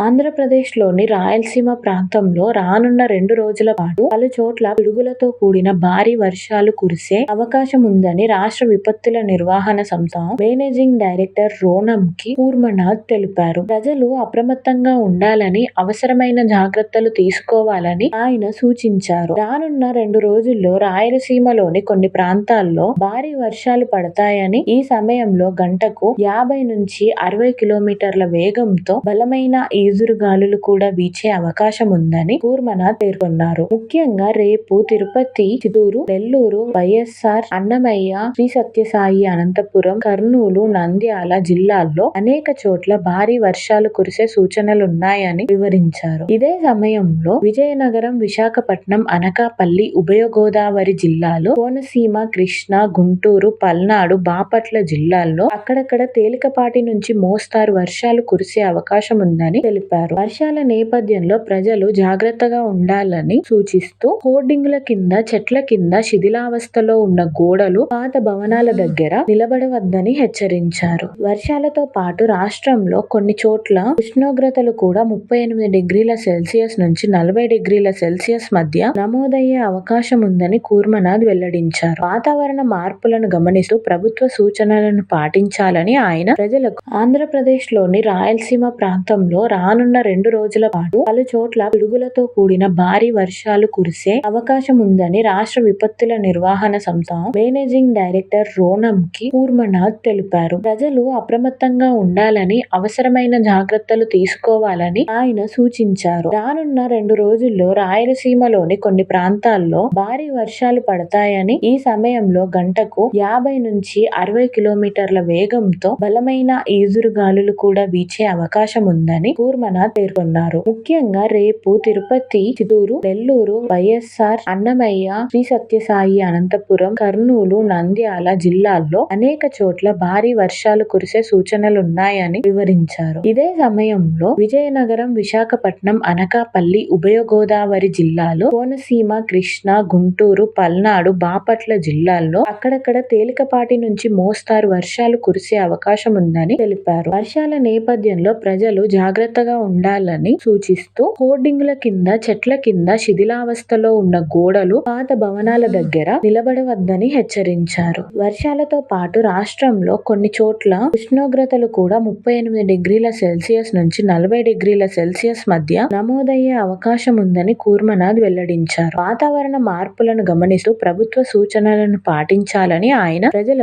ఆంధ్రప్రదేశ్‌లోని రాయలసీమ ప్రాంతంలో రానున్న 2 రోజుల పాటు పలుచోట్ల పిడుగులతో కూడిన భారీ వర్షాలు కురిసే అవకాశం ఉందని రాష్ట్ర విపత్తుల నిర్వహణ సంస్థ మేనేజింగ్ డైరెక్టర్ రోనంకి కూర్మనాథ్ తెలిపారు. ప్రజలు అప్రమత్తంగా ఉండాలని, అవసరమైన జాగ్రత్తలు తీసుకోవాలని ఆయన సూచించారు. రానున్న 2 రోజుల్లో రాయలసీమలోని కొన్ని ప్రాంతాల్లో భారీ వర్షాలు పడతాయని, ఈ సమయంలో గంటకు 50 నుంచి 60 కిలోమీటర్ల వేగంతో బలమైన ఈదురుగాలులు కూడా వీచే అవకాశం ఉందని కూర్మనాథ్ పేర్కొన్నారు. ముఖ్యంగా రేపు తిరుపతి, చిత్తూరు, నెల్లూరు, వైఎస్ఆర్, అన్నమయ్య, శ్రీ సత్యసాయి అనంతపురం, కర్నూలు, నంద్యాల జిల్లాల్లో అనేక చోట్ల భారీ వర్షాలు కురిసే సూచనలున్నాయని వివరించారు. ఇదే సమయంలో విజయనగరం, విశాఖపట్నం, అనకాపల్లి, ఉభయ గోదావరి జిల్లాలు, కోనసీమ, కృష్ణా, గుంటూరు, పల్నాడు, బాపట్ల జిల్లాల్లో అక్కడక్కడ తేలికపాటి నుంచి మోస్తారు వర్షాలు కురిసే అవకాశం ఉందని తెలిపారు. వర్షాల నేపథ్యంలో ప్రజలు జాగ్రత్తగా ఉండాలని సూచిస్తూ హోర్డింగుల కింద, చెట్ల కింద, శిథిలావస్థలో ఉన్న గోడలు, పాత భవనాల దగ్గర నిలబడవద్దని హెచ్చరించారు. వర్షాలతో పాటు రాష్ట్రంలో కొన్ని చోట్ల ఉష్ణోగ్రతలు కూడా 38 డిగ్రీల సెల్సియస్ నుంచి 40 డిగ్రీల సెల్సియస్ మధ్య నమోదయ్యే అవకాశం ఉందని కూర్మనాథ్ వెల్లడించారు. వాతావరణ మార్పులను గమనిస్తూ ప్రభుత్వ సూచనలను పాటించాలని ఆయన ప్రజలకు ఆంధ్రప్రదేశ్‌లోని రాయలసీమ ప్రాంతంలో రానున్న 2 రోజుల పాటు పలుచోట్ల పిడుగులతో కూడిన భారీ వర్షాలు కురిసే అవకాశం ఉందని రాష్ట్ర విపత్తుల నిర్వహణ సంస్థ మేనేజింగ్ డైరెక్టర్ రోనంకి కూర్మనాథ్ తెలిపారు. ప్రజలు అప్రమత్తంగా ఉండాలని, అవసరమైన జాగ్రత్తలు తీసుకోవాలని ఆయన సూచించారు. రానున్న 2 రోజుల్లో రాయలసీమలోని కొన్ని ప్రాంతాల్లో భారీ వర్షాలు పడతాయని, ఈ సమయంలో గంటకు 50 నుంచి 60 కిలోమీటర్ల వేగంతో బలమైన ఈదురుగాలులు కూడా వీచే అవకాశం ఉందని కూర్మనాథ్ పేర్కొన్నారు. ముఖ్యంగా రేపు తిరుపతి, చిత్తూరు, నెల్లూరు, వైఎస్ఆర్, అన్నమయ్య, శ్రీ సత్యసాయి అనంతపురం, కర్నూలు, నంద్యాల జిల్లాల్లో అనేక చోట్ల భారీ వర్షాలు కురిసే సూచనలున్నాయని వివరించారు. ఇదే సమయంలో విజయనగరం, విశాఖపట్నం, అనకాపల్లి, ఉభయ గోదావరి జిల్లాలు, కోనసీమ, కృష్ణా, గుంటూరు, పల్నాడు, బాపట్ల జిల్లాల్లో అక్కడక్కడ తేలికపాటి నుంచి మోస్తారు వర్షాలు కురిసే అవకాశం ఉందని తెలిపారు. వర్షాల నేపథ్యంలో ప్రజలు జాగ్రత్తగా ఉండాలని సూచిస్తూ హోర్డింగుల కింద, చెట్ల కింద, శిథిలావస్థలో ఉన్న గోడలు, పాత భవనాల దగ్గర నిలబడవద్దని హెచ్చరించారు. వర్షాలతో పాటు రాష్ట్రంలో కొన్ని చోట్ల ఉష్ణోగ్రతలు కూడా 38 డిగ్రీల సెల్సియస్ నుంచి 40 డిగ్రీల సెల్సియస్ మధ్య నమోదయ్యే అవకాశం ఉందని కూర్మనాథ్ వెల్లడించారు. వాతావరణ మార్పులను గమనిస్తూ ప్రభుత్వ సూచనలను పాటించాలని ఆయన ప్రజలకు